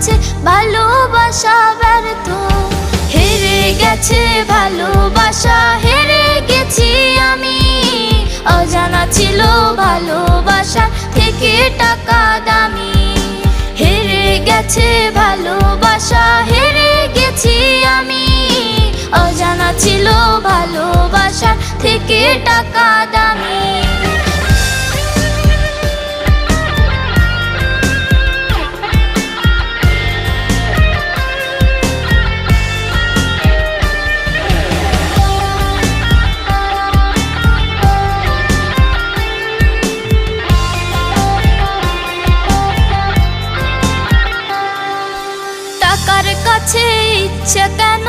কাছে ভালোবাসা ব্যর্থ। হেরে গেছে ভালোবাসা, হেরে গেছি আমি। অজানা ছিল ভালোবাসা থেকে টাকা দামি। হেরে গেছে ভালোবাসা, হেরে গেছি আমি। অজানা ছিল ভালোবাসা থেকে টাকা দামি। টাকার কাছে ইচ্ছে কেন